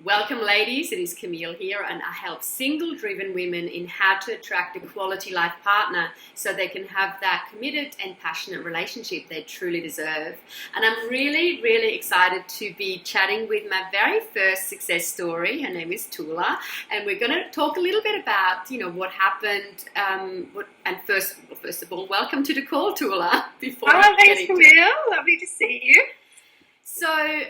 Welcome, ladies. It is Camille here, and I help single-driven women in how to attract a quality life partner so they can have that committed and passionate relationship they truly deserve. And I'm really, really excited to be chatting with my very first success story. Her name is Tula, and we're going to talk a little bit about, what happened. First of all, welcome to the call, Tula. Thanks, Camille. Lovely to see you. So,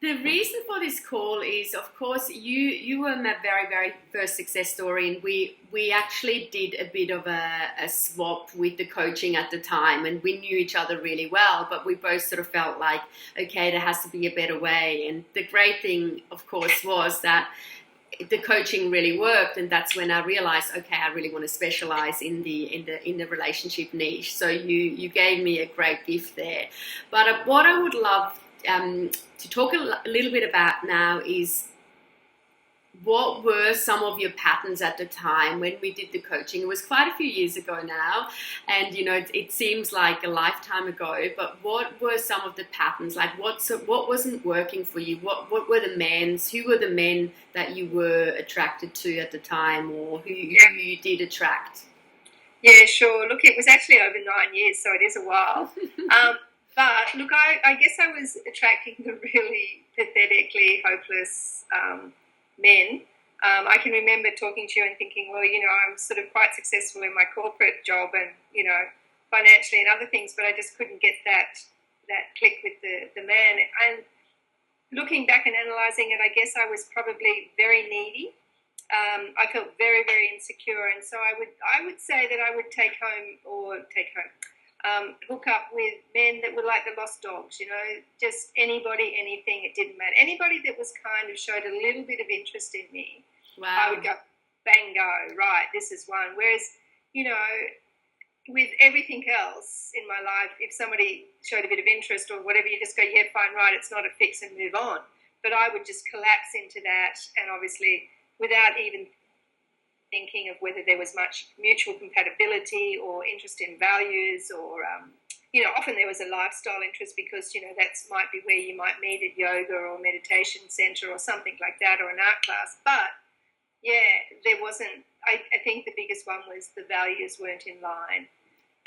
the reason for this call is, of course, you were my very, very first success story, and we actually did a bit of a swap with the coaching at the time, and we knew each other really well, but we both sort of felt like, okay, there has to be a better way. And the great thing, of course, was that the coaching really worked, and that's when I realized, okay, I really want to specialize in the relationship niche. So you gave me a great gift there. But what I would love to talk a little bit about now is what were some of your patterns at the time when we did the coaching. It was quite a few years ago now, and it seems like a lifetime ago, but what were some of the patterns? Like what wasn't working for you? What were who were the men that you were attracted to at the time, or who you did attract? Yeah, sure. Look, it was actually over 9 years, so it is a while. But look, I guess I was attracting the really pathetically hopeless men. I can remember talking to you and thinking, well, I'm sort of quite successful in my corporate job and, financially and other things, but I just couldn't get that click with the man. And looking back and analysing it, I guess I was probably very needy. I felt very, very insecure, and so I would say that I would hook up with men that were like the lost dogs, just anybody, anything, it didn't matter. Anybody that was kind of showed a little bit of interest in me, wow. I would go, bang, go, right, this is one. Whereas, with everything else in my life, if somebody showed a bit of interest or whatever, you just go, yeah, fine, right, it's not a fix and move on. But I would just collapse into that, and obviously without even thinking of whether there was much mutual compatibility or interest in values or, often there was a lifestyle interest because, that might be where you might meet at yoga or meditation center or something like that, or an art class. But, yeah, there wasn't, I think the biggest one was the values weren't in line.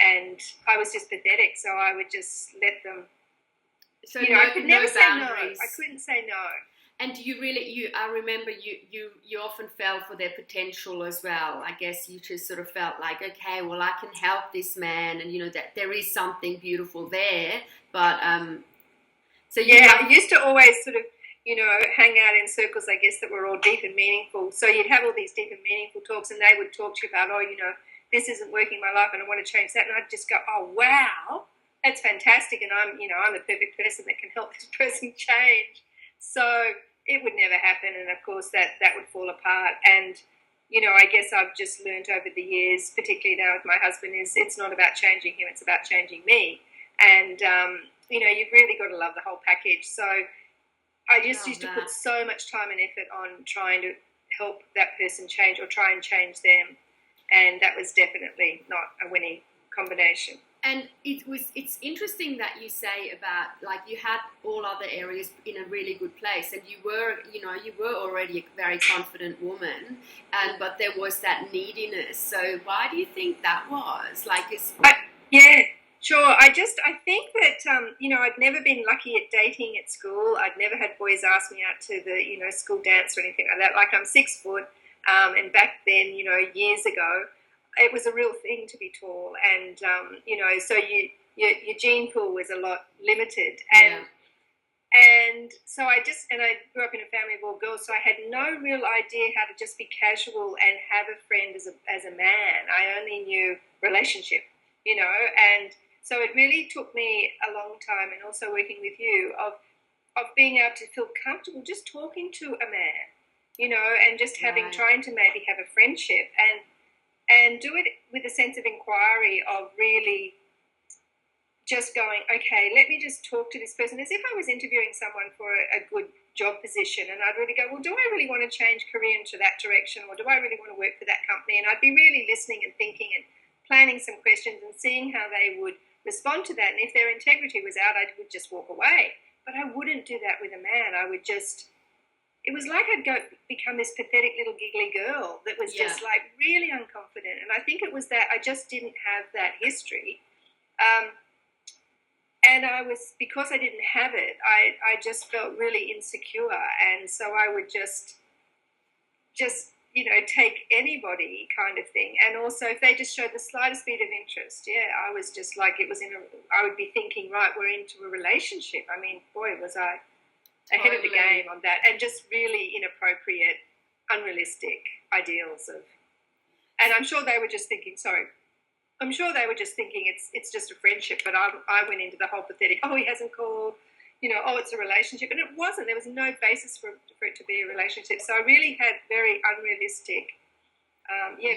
And I was just pathetic, so I would just let them, so I could never say no. I couldn't say no. And I remember you often fell for their potential as well. I guess you just sort of felt like, okay, well, I can help this man, and that there is something beautiful there. But I used to always sort of, hang out in circles, I guess, that were all deep and meaningful. So you'd have all these deep and meaningful talks, and they would talk to you about, this isn't working in my life, and I want to change that. And I'd just go, oh wow, that's fantastic, and I'm the perfect person that can help this person change. So it would never happen, and of course that would fall apart. And I guess I've just learned over the years, particularly now with my husband, is it's not about changing him, it's about changing me. And you've really got to love the whole package. So I just used to put so much time and effort on trying to help that person change or try and change them, and that was definitely not a winning combination. And it's interesting that you say about, like, you had all other areas in a really good place, and you were already a very confident woman, but there was that neediness. So why do you think that was? Yeah, sure. I think that, I'd never been lucky at dating at school. I'd never had boys ask me out to the, school dance or anything like that. Like, I'm 6 foot, and back then, years ago, it was a real thing to be tall, and so your gene pool was a lot limited, and so I grew up in a family of all girls, so I had no real idea how to just be casual and have a friend as a man. I only knew relationship, and so it really took me a long time, and also working with you, of being able to feel comfortable just talking to a man, and just trying to maybe have a friendship and do it with a sense of inquiry, of really just going, okay, let me just talk to this person as if I was interviewing someone for a good job position. And I'd really go, well, do I really want to change career into that direction, or do I really want to work for that company? And I'd be really listening and thinking and planning some questions and seeing how they would respond to that. And if their integrity was out, I would just walk away. But I wouldn't do that with a man. I would just it was like become this pathetic little giggly girl that was just like really unconfident. And I think it was that I just didn't have that history. And because I didn't have it, I just felt really insecure. And so I would just take anybody kind of thing. And also if they just showed the slightest bit of interest, I was just like, I would be thinking, right, we're into a relationship. I mean, boy, was I ahead of the game on that. And just really inappropriate, unrealistic ideals of, and I'm sure they were just thinking, it's just a friendship. But I went into the whole pathetic, he hasn't called, it's a relationship. And it wasn't. There was no basis for it to be a relationship. So I really had very unrealistic,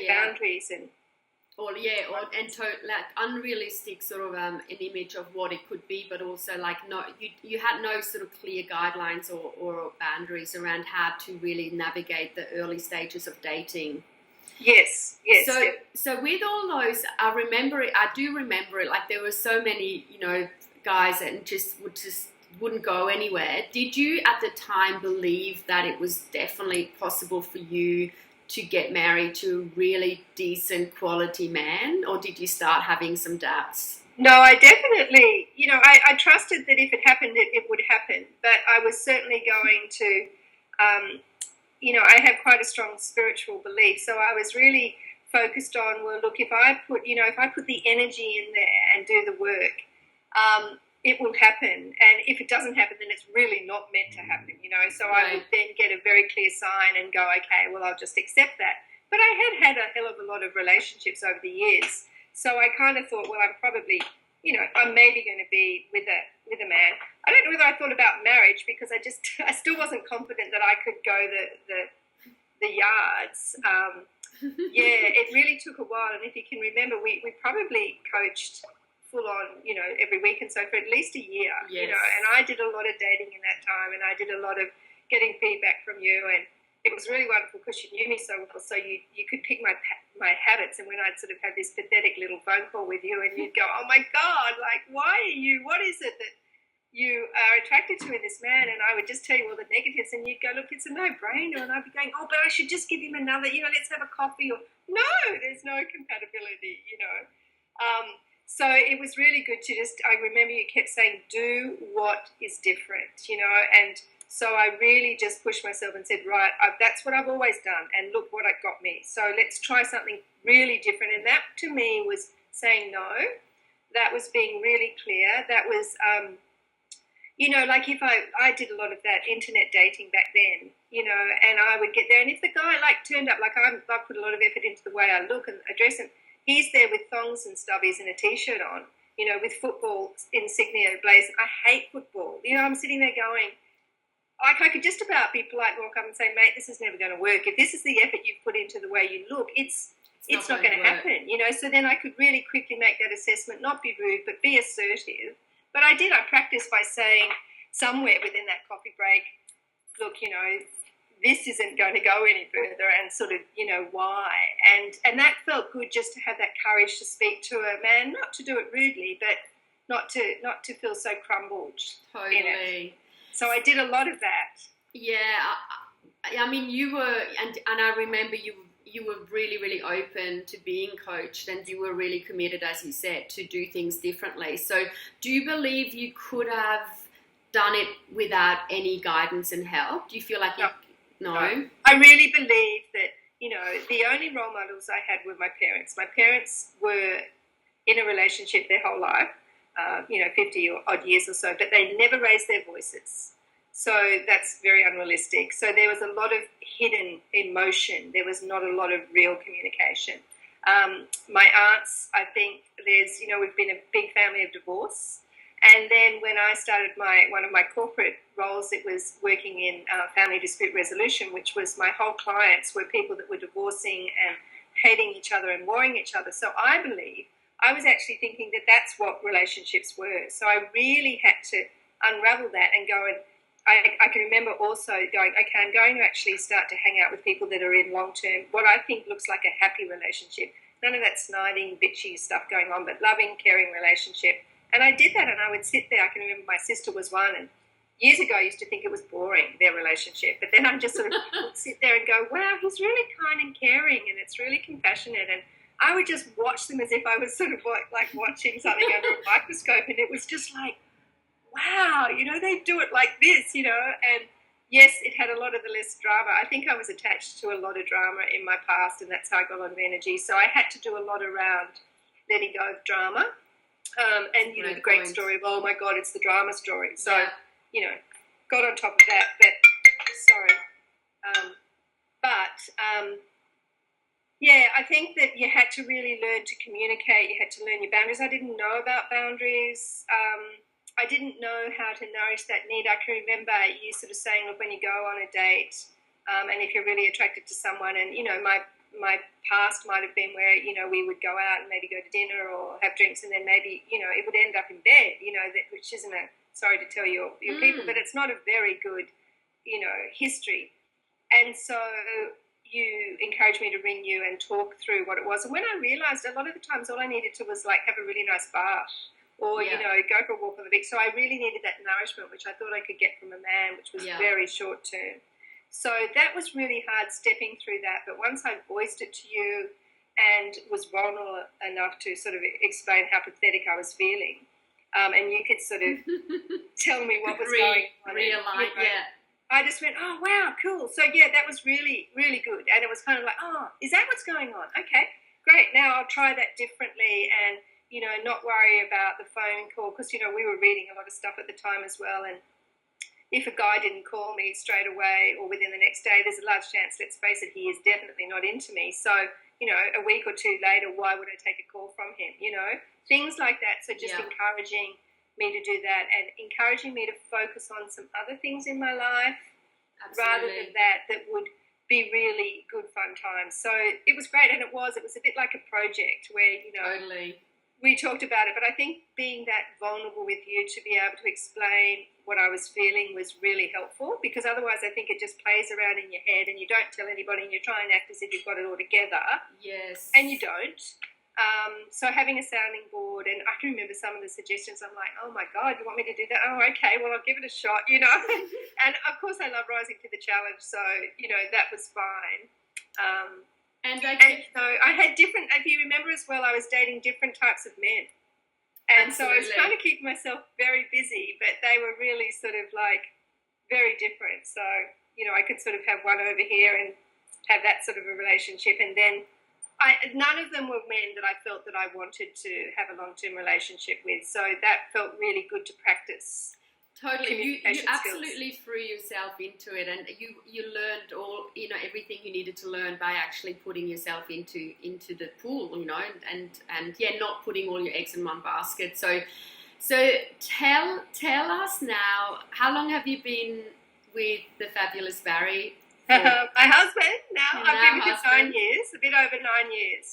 boundaries and. Like unrealistic sort of an image of what it could be, but also like you had no sort of clear guidelines or boundaries around how to really navigate the early stages of dating. Yes. So with all those, I do remember it. Like there were so many, guys that wouldn't go anywhere. Did you at the time believe that it was definitely possible for you to get married to a really decent quality man, or did you start having some doubts? No, I definitely, I trusted that if it happened, it would happen. But I was certainly going to, I have quite a strong spiritual belief. So I was really focused on, well, look, if I put the energy in there and do the work, it will happen. And if it doesn't happen, then it's really not meant to happen, So I would then get a very clear sign and go, okay, well, I'll just accept that. But I had a hell of a lot of relationships over the years. So I kind of thought, well, I'm probably, I'm maybe going to be with a man. I don't know whether I thought about marriage because I still wasn't confident that I could go the yards. It really took a while. And if you can remember, we probably coached full on, every week and so for at least a year, and I did a lot of dating in that time, and I did a lot of getting feedback from you, and it was really wonderful because you knew me so well, so you could pick my habits. And when I'd sort of have this pathetic little phone call with you, and you'd go, oh my God, like, what is it that you are attracted to in this man? And I would just tell you all the negatives, and you'd go, look, it's a no-brainer. And I'd be going, but I should just give him another, let's have a coffee. Or no, there's no compatibility, So it was really good to I remember you kept saying, do what is different, and so I really just pushed myself and said, right, that's what I've always done, and look what it got me. So let's try something really different. And that to me was saying no. That was being really clear. That was, like if I did a lot of that internet dating back then, and I would get there, and if the guy turned up, I put a lot of effort into the way I look and dress, and he's there with thongs and stubbies and a T-shirt on, with football insignia blazing. I hate football. I'm sitting there going, I could just about be polite and walk up and say, mate, this is never going to work. If this is the effort you've put into the way you look, it's not going to happen, So then I could really quickly make that assessment, not be rude, but be assertive. But I practiced by saying somewhere within that coffee break, look, this isn't going to go any further, and sort of, why. And that felt good, just to have that courage to speak to a man, not to do it rudely, but not to feel so crumbled. Totally. In it. So I did a lot of that. Yeah, I mean, you were, and I remember you were really, really open to being coached, and you were really committed, as you said, to do things differently. So do you believe you could have done it without any guidance and help? Do you feel like No. I really believe that, the only role models I had were my parents. My parents were in a relationship their whole life, 50 or odd years or so, but they never raised their voices. So that's very unrealistic. So there was a lot of hidden emotion. There was not a lot of real communication. My aunts, I think we've been a big family of divorce. And then when I started one of my corporate roles, it was working in family dispute resolution, which was my whole clients were people that were divorcing and hating each other and warring each other. So I believe I was actually thinking that that's what relationships were. So I really had to unravel that and go, and I can remember also going, okay, I'm going to actually start to hang out with people that are in long-term, what I think looks like a happy relationship. None of that sniding, bitchy stuff going on, but loving, caring relationship. And I did that, and I would sit there. I can remember my sister was one, and years ago I used to think it was boring, their relationship, but then I just sort of would sit there and go, wow, he's really kind and caring, and it's really compassionate, and I would just watch them as if I was sort of like watching something under a microscope, and it was just like, wow, they do it like this, and yes, it had a lot of the less drama. I think I was attached to a lot of drama in my past, and that's how I got a lot of energy, so I had to do a lot around letting go of drama, and, the great story of, oh my God, it's the drama story, so, got on top of that, but, yeah, I think that you had to really learn to communicate. You had to learn your boundaries. I didn't know about boundaries. I didn't know how to nourish that need. I can remember you sort of saying, look, when you go on a date, and if you're really attracted to someone, and, my past might have been where, we would go out and maybe go to dinner or have drinks, and then maybe, it would end up in bed, which isn't sorry to tell your people, but it's not a very good, history. And so you encouraged me to ring you and talk through what it was. And when I realised a lot of the times all I needed to was like have a really nice bath or, go for a walk on the beach. So I really needed that nourishment, which I thought I could get from a man, which was very short term. So that was really hard stepping through that. But once I voiced it to you and was vulnerable enough to sort of explain how pathetic I was feeling, and you could sort of tell me what was going on. I just went, oh, wow, cool. So, yeah, that was really, really good. And it was kind of like, oh, is that what's going on? Okay, great. Now I'll try that differently and, not worry about the phone call because, we were reading a lot of stuff at the time as well. And if a guy didn't call me straight away or within the next day, there's a large chance, let's face it, he is definitely not into me. So, a week or two later, why would I take a call from him? Things like that. So just encouraging me to do that and encouraging me to focus on some other things in my life rather than that would be really good fun times. So it was great, and it was a bit like a project where we talked about it, but I think being that vulnerable with you to be able to explain what I was feeling was really helpful, because otherwise I think it just plays around in your head and you don't tell anybody and you try and act as if you've got it all together. Yes. And you don't. So having a sounding board, and I can remember some of the suggestions, I'm like, oh my God, you want me to do that? Oh, okay, well, I'll give it a shot, And of course I love rising to the challenge, so, that was fine. I had different, if you remember as well, I was dating different types of men. And so I was trying to keep myself very busy, but they were really sort of like very different. So, I could sort of have one over here and have that sort of a relationship, and then none of them were men that I felt that I wanted to have a long-term relationship with. So that felt really good to practice. Totally, you absolutely threw yourself into it, and you learned all everything you needed to learn by actually putting yourself into the pool, and not putting all your eggs in one basket. So tell us now, how long have you been with the fabulous Barry? My husband now. I've been with him 9 years, a bit over 9 years,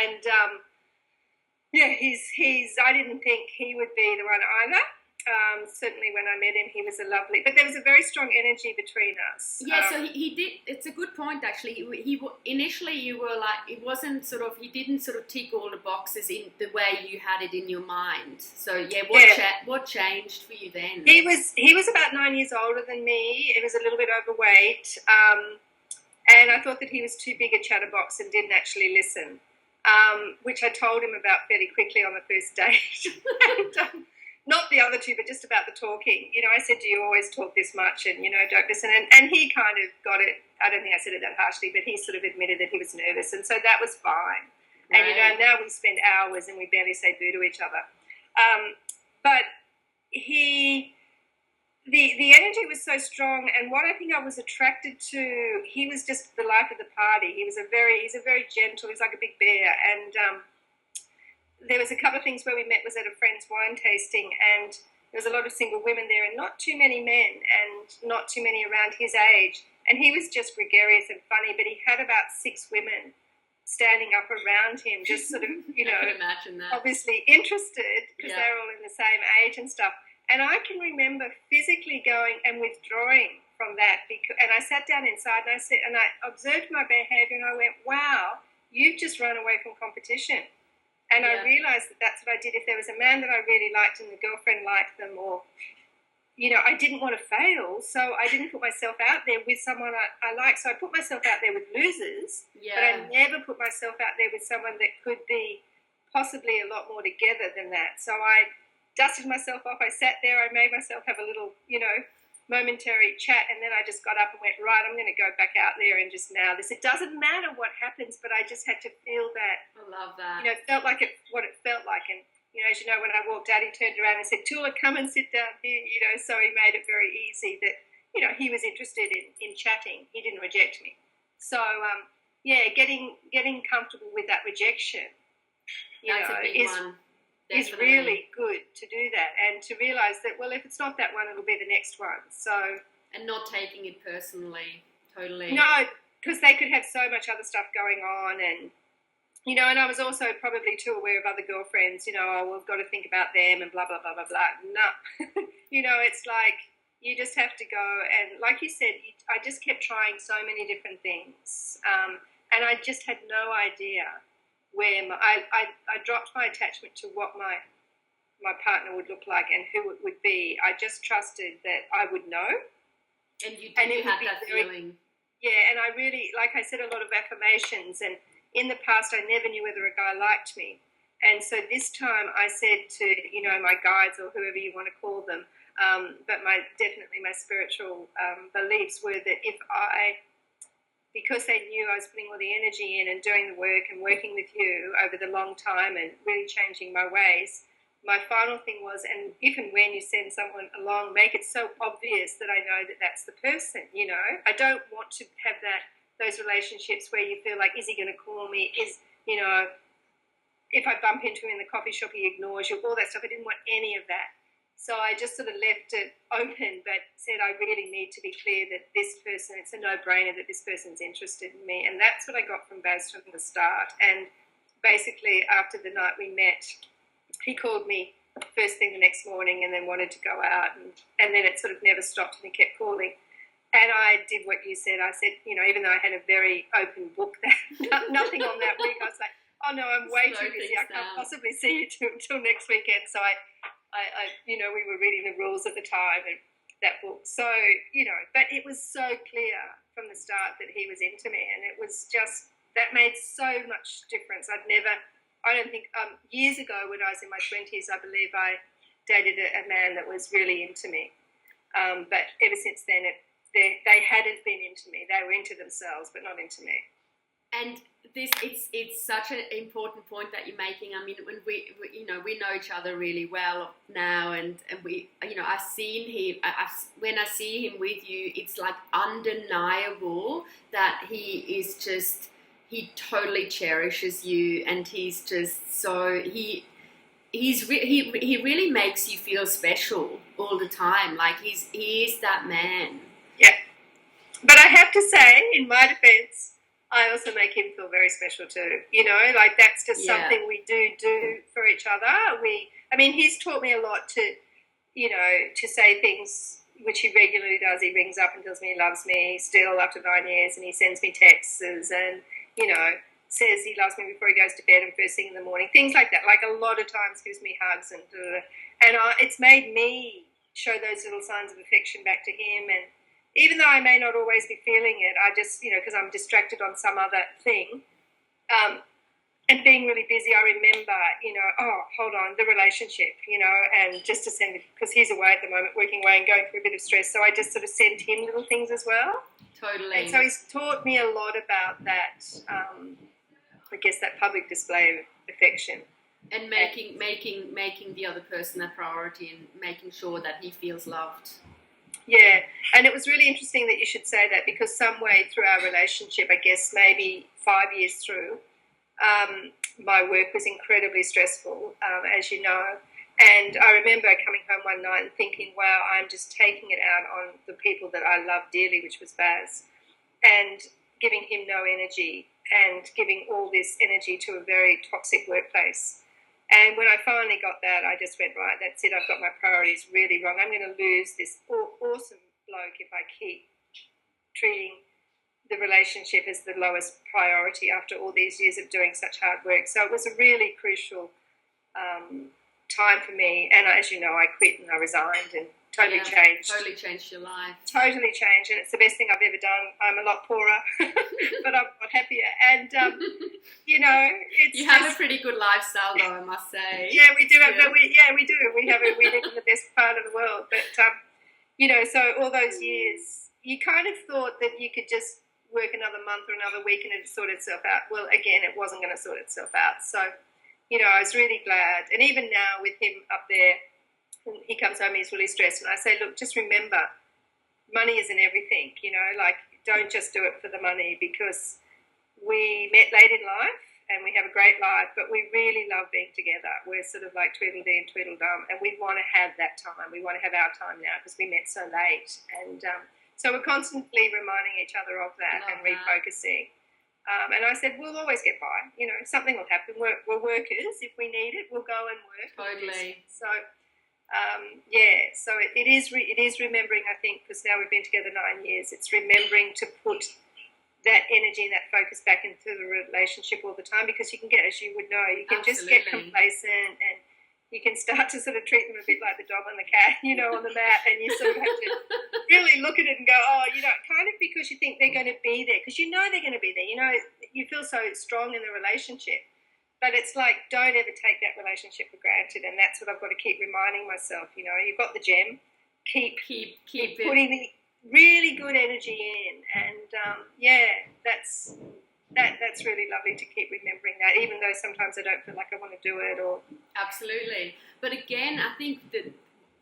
and he's. I didn't think he would be the one either. Certainly when I met him, he was but there was a very strong energy between us. Yeah, so he did, it's a good point actually. He initially you were like, it wasn't sort of, he didn't sort of tick all the boxes in the way you had it in your mind. So what changed for you then? He was about 9 years older than me. He was a little bit overweight. And I thought that he was too big a chatterbox and didn't actually listen, which I told him about fairly quickly on the first date. And, not the other two, but just about the talking. I said, do you always talk this much? And, don't listen. And he kind of got it. I don't think I said it that harshly, but he sort of admitted that he was nervous. And so that was fine. Right. And, now we spend hours and we barely say boo to each other. But the energy was so strong. And what I think I was attracted to, he was just the life of the party. He's a very gentle, he's like a big bear. And, there was a couple of things where we met was at a friend's wine tasting, and there was a lot of single women there and not too many men and not too many around his age. And he was just gregarious and funny, but he had about 6 women standing up around him, just sort of, I can imagine that. Obviously interested because they're all in the same age and stuff. And I can remember physically going and withdrawing from that, and I sat down inside and I observed my behaviour and I went, wow, you've just run away from competition. And I realised that that's what I did. If there was a man that I really liked and the girlfriend liked them, or I didn't want to fail, so I didn't put myself out there with someone I like. So I put myself out there with losers, but I never put myself out there with someone that could be possibly a lot more together than that. So I dusted myself off. I sat there. I made myself have a little, momentary chat, and then I just got up and went, right, I'm going to go back out there and just now this. It doesn't matter what happens, but I just had to feel that. I love that. It felt like what it felt like. And, as you know, when I walked out, he turned around and said, Tula, come and sit down here, so he made it very easy that, he was interested in chatting. He didn't reject me. So, getting comfortable with that rejection, That's a big one. Is really good to do that, and to realise that, well, if it's not that one, it'll be the next one. So, and not taking it personally, totally. No, because they could have so much other stuff going on, and and I was also probably too aware of other girlfriends. We've got to think about them and blah blah blah blah blah. No, it's like you just have to go, and like you said, I just kept trying so many different things, and I just had no idea where I dropped my attachment to what my partner would look like and who it would be. I just trusted that I would know. And you had that feeling. Yeah, and I really, like I said, a lot of affirmations. And in the past, I never knew whether a guy liked me. And so this time I said to, my guides or whoever you want to call them, but definitely my spiritual beliefs were that because they knew I was putting all the energy in and doing the work and working with you over the long time and really changing my ways, my final thing was, and if and when you send someone along, make it so obvious that I know that that's the person, I don't want to have those relationships where you feel like, is he going to call me? If I bump into him in the coffee shop, he ignores you, all that stuff. I didn't want any of that. So I just sort of left it open, but said I really need to be clear that this person, it's a no-brainer that this person's interested in me. And that's what I got from Baz from the start. And basically after the night we met, he called me first thing the next morning and then wanted to go out. And then it sort of never stopped and he kept calling. And I did what you said. I said, even though I had a very open book, nothing on that week, I was like, oh no, I'm way too busy. I can't possibly see you till next weekend. So I we were reading the rules at the time and that book. So, but it was so clear from the start that he was into me, and it was just, that made so much difference. I don't think, years ago when I was in my 20s, I believe I dated a man that was really into me. But ever since then, they hadn't been into me. They were into themselves, but not into me. And it's such an important point that you're making. I mean, when we know each other really well now, and we, I've seen him. When I see him with you, it's like undeniable that he totally cherishes you, and he's just so he really makes you feel special all the time. Like he is that man. Yeah, but I have to say, in my defence, I also make him feel very special too. Like that's just something we do for each other. He's taught me a lot to say things which he regularly does. He rings up and tells me he loves me still after 9 years, and he sends me texts and, says he loves me before he goes to bed and first thing in the morning. Things like that. Like a lot of times gives me hugs and it's made me show those little signs of affection back to him. And even though I may not always be feeling it, I just, because I'm distracted on some other thing, and being really busy, I remember, hold on, the relationship, and just to send, because he's away at the moment, working away and going through a bit of stress, so I just sort of send him little things as well. Totally. And so he's taught me a lot about that, I guess that public display of affection. And making the other person a priority and making sure that he feels loved. Yeah, and it was really interesting that you should say that, because some way through our relationship, I guess maybe 5 years through, my work was incredibly stressful, as you know. And I remember coming home one night and thinking, wow, I'm just taking it out on the people that I love dearly, which was Baz, and giving him no energy and giving all this energy to a very toxic workplace. And when I finally got that, I just went, right, that's it. I've got my priorities really wrong. I'm going to lose this awesome bloke if I keep treating the relationship as the lowest priority after all these years of doing such hard work. So it was a really crucial time for me. And as you know, I quit and I resigned. And totally changed. Totally changed your life. Totally changed, and it's the best thing I've ever done. I'm a lot poorer, but I'm a lot happier. And you know, it's you have a pretty good lifestyle, though, I must say. Yeah, we do. We do. We live in the best part of the world. But you know, so all those years, you kind of thought that you could just work another month or another week and it'd sort itself out. Well, again, it wasn't going to sort itself out. So, you know, I was really glad. And even now with him up there, he comes home, he's really stressed. And I say, look, just remember, money isn't everything, you know, like don't just do it for the money, because we met late in life and we have a great life, but we really love being together. We're sort of like Tweedledee and Tweedledum, and we want to have that time. We want to have our time now because we met so late. And so we're constantly reminding each other of that and refocusing. And I said, we'll always get by. You know, something will happen. We're workers. If we need it, we'll go and work. Totally. So, so it is remembering, I think, because now we've been together 9 years, it's remembering to put that energy and that focus back into the relationship all the time, because you can get, as you would know, you can just get complacent and you can start to sort of treat them a bit like the dog and the cat, you know, on the mat, and you sort of have to really look at it and go, oh, you know, kind of because you think they're going to be there, because you know they're going to be there, you know, you feel so strong in the relationship. But it's like, don't ever take that relationship for granted, and that's what I've got to keep reminding myself. You know, you've got the gem, keep putting the really good energy in, and that's really lovely to keep remembering that, even though sometimes I don't feel like I want to do it. Or absolutely, but again, I think that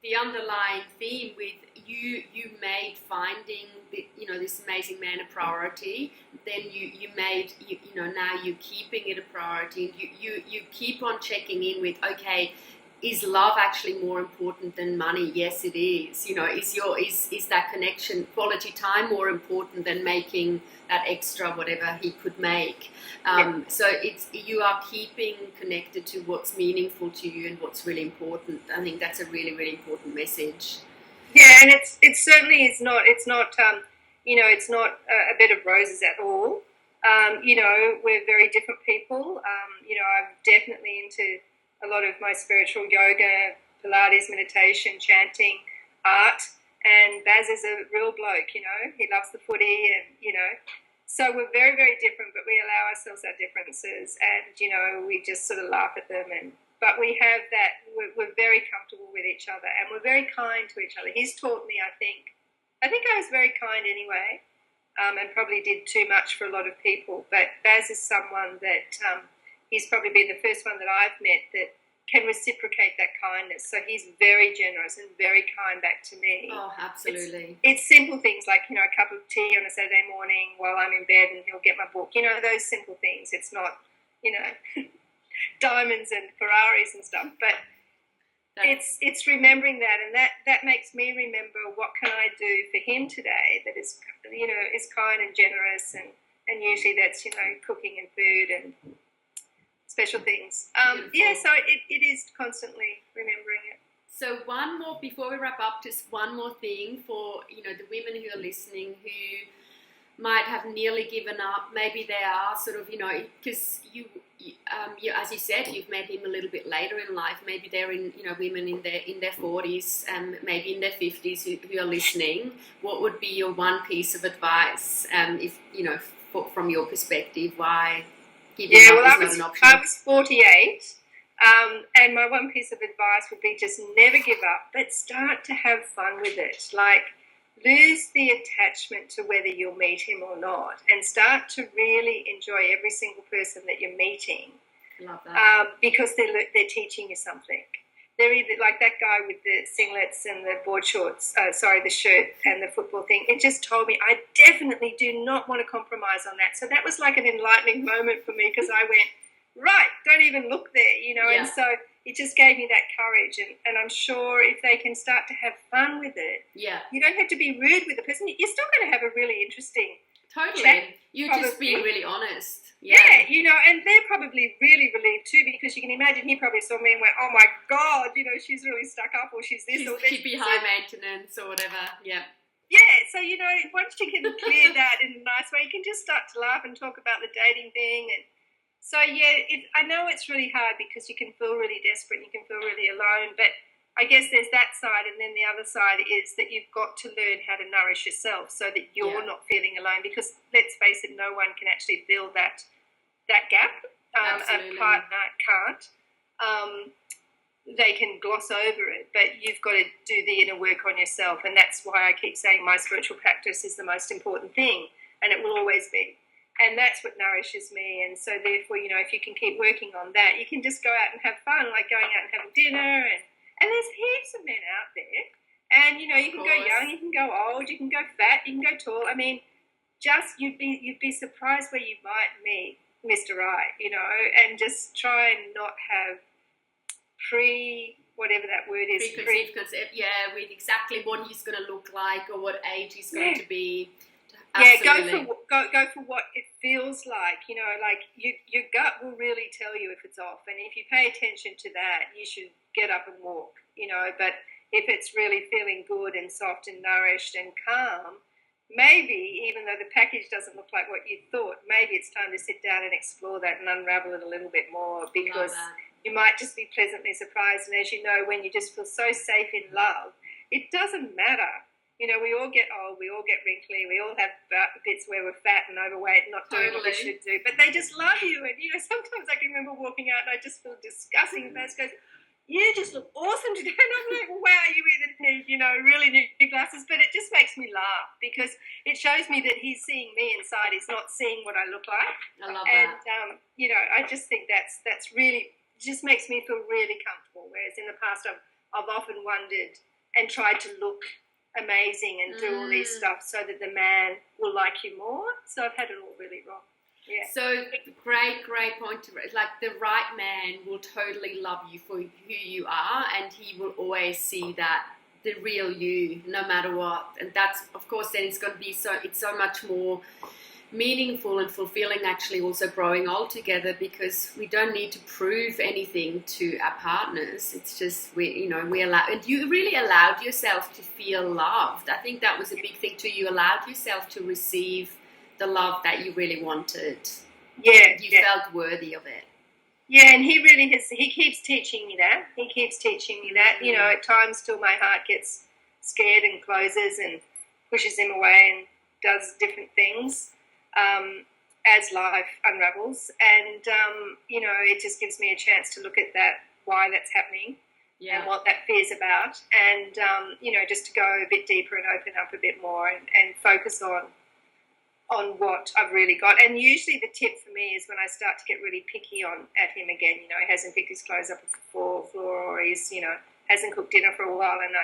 the underlying theme with you made finding this amazing man a priority. Then you made now you're keeping it a priority. You keep on checking in with, okay, is love actually more important than money? Yes, it is. You know, is that connection, quality time, more important than making that extra whatever he could make? So you are keeping connected to what's meaningful to you and what's really important. I think that's a really, really important message. Yeah, and it certainly is not. It's not. It's not a bed of roses at all. We're very different people. I'm definitely into a lot of my spiritual yoga, Pilates, meditation, chanting, art, and Baz is a real bloke, you know. He loves the footy and, so we're very, very different, but we allow ourselves our differences and, we just sort of laugh at them. But we have that, we're very comfortable with each other and we're very kind to each other. He's taught me, I think I was very kind anyway, and probably did too much for a lot of people, but Baz is someone that he's probably been the first one that I've met that can reciprocate that kindness. So he's very generous and very kind back to me. Oh, absolutely. It's simple things like, a cup of tea on a Saturday morning while I'm in bed and he'll get my book. Those simple things. It's not, diamonds and Ferraris and stuff. But it's remembering that, and that makes me remember what can I do for him today that is, is kind and generous, and usually that's, cooking and food and special things. So it is constantly remembering it. So one more, before we wrap up, just one more thing for, the women who are listening who might have nearly given up. Maybe they are sort of, because you as you said, you've met him a little bit later in life. Maybe they're in, women in their 40s, maybe in their 50s who are listening. What would be your one piece of advice, if, from your perspective, why giving up is not an option? I was 48, and my one piece of advice would be just never give up, but start to have fun with it. Like, lose the attachment to whether you'll meet him or not, and start to really enjoy every single person that you're meeting. Love that. Because they're teaching you something. They're either like that guy with the singlets and the board shorts, the shirt and the football thing. It just told me I definitely do not want to compromise on that. So that was like an enlightening moment for me, because I went, right, don't even look there, Yeah. And so it just gave me that courage. And I'm sure if they can start to have fun with it, you don't have to be rude with the person. You're still going to have a really interesting chat. You're just being really honest. Yeah, and they're probably really relieved too, because you can imagine he probably saw me and went, oh my God, she's really stuck up, or she's this or that. She'd be high maintenance or whatever, yeah. Yeah, so, once you can clear that in a nice way, you can just start to laugh and talk about the dating thing. And so, I know it's really hard because you can feel really desperate and you can feel really alone, but I guess there's that side, and then the other side is that you've got to learn how to nourish yourself so that you're not feeling alone. Because let's face it, no one can actually fill that gap. A partner can't. They can gloss over it, but you've got to do the inner work on yourself, and that's why I keep saying my spiritual practice is the most important thing, and it will always be. And that's what nourishes me. And so therefore, if you can keep working on that, you can just go out and have fun, like going out and having dinner. And there's heaps of men out there. And, you can go young, you can go old, you can go fat, you can go tall. I mean, just you'd be surprised where you might meet Mr. Right, and just try and not have whatever that word is. Preconceived concept, with exactly what he's going to look like or what age he's going to be. Absolutely. Go for what it feels like. Like your gut will really tell you if it's off, and if you pay attention to that, you should get up and walk. But if it's really feeling good and soft and nourished and calm, maybe even though the package doesn't look like what you thought, maybe it's time to sit down and explore that and unravel it a little bit more, because you might just be pleasantly surprised. And as you know, when you just feel so safe in love, it doesn't matter. We all get old, we all get wrinkly, we all have bits where we're fat and overweight and not doing what we should do. But they just love you. And, sometimes I can remember walking out and I just feel disgusting. And Baz goes, "You just look awesome today." And I'm like, wow, you either need, really new glasses. But it just makes me laugh because it shows me that he's seeing me inside. He's not seeing what I look like. I love that. And, I just think that's really, just makes me feel really comfortable. Whereas in the past, I've often wondered and tried to look amazing and do all these stuff so that the man will like you more. So I've had it all really wrong. Yeah. So great point to raise. Like the right man will totally love you for who you are, and he will always see that the real you, no matter what. And that's, of course, then it's going to be so much more meaningful and fulfilling, actually, also growing old together, because we don't need to prove anything to our partners. It's just we allow, and you really allowed yourself to feel loved. I think that was a big thing too. You allowed yourself to receive the love that you really wanted. You felt worthy of it. Yeah, and he really has. He keeps teaching me that. At times, still my heart gets scared and closes and pushes him away and does different things. As life unravels, and it just gives me a chance to look at that, why that's happening, and what that fear's about, and just to go a bit deeper and open up a bit more and focus on what I've really got. And usually the tip for me is when I start to get really picky at him again. He hasn't picked his clothes up off the floor, or he's hasn't cooked dinner for a while, and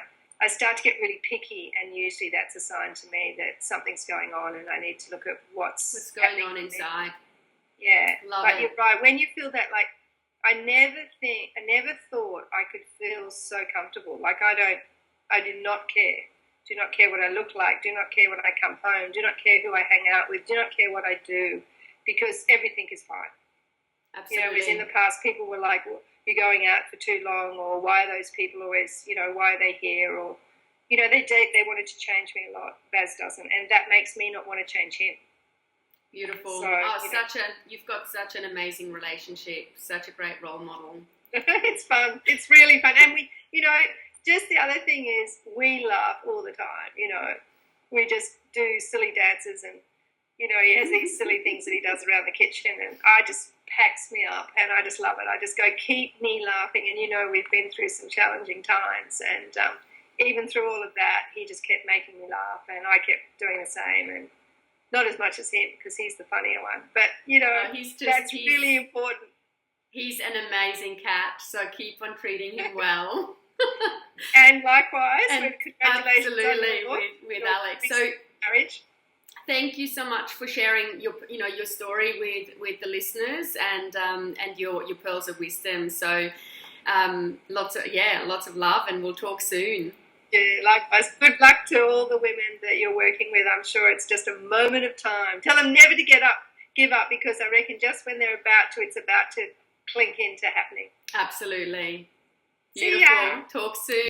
I start to get really picky, and usually that's a sign to me that something's going on and I need to look at what's going on inside. Yeah. Love but it. You're right. When you feel that, like, I never thought I could feel so comfortable. Like, I do not care. Do not care what I look like. Do not care when I come home. Do not care who I hang out with. Do not care what I do, because everything is fine. Absolutely. Whereas in the past, people were like, well, you're going out for too long, or why are those people always, why are they here, or, they wanted to change me a lot. Baz doesn't, and that makes me not want to change him. Beautiful. So, you've got such an amazing relationship, such a great role model. It's fun. It's really fun. And we, just the other thing is we laugh all the time, we just do silly dances, and, he has these silly things that he does around the kitchen, and I just packs me up, and I just love it. I just go, keep me laughing. And we've been through some challenging times, and even through all of that, he just kept making me laugh, and I kept doing the same. And not as much as him, because he's the funnier one, but that's really important. He's an amazing cat, so keep on treating him well. And likewise, and congratulations absolutely with Alex. So marriage. Thank you so much for sharing your story with the listeners, and your pearls of wisdom. So lots of love, and we'll talk soon. Yeah, likewise. Good luck to all the women that you're working with. I'm sure it's just a moment of time. Tell them never to give up, because I reckon just when they're it's about to clink into happening. Absolutely. See Beautiful. ya. Talk soon.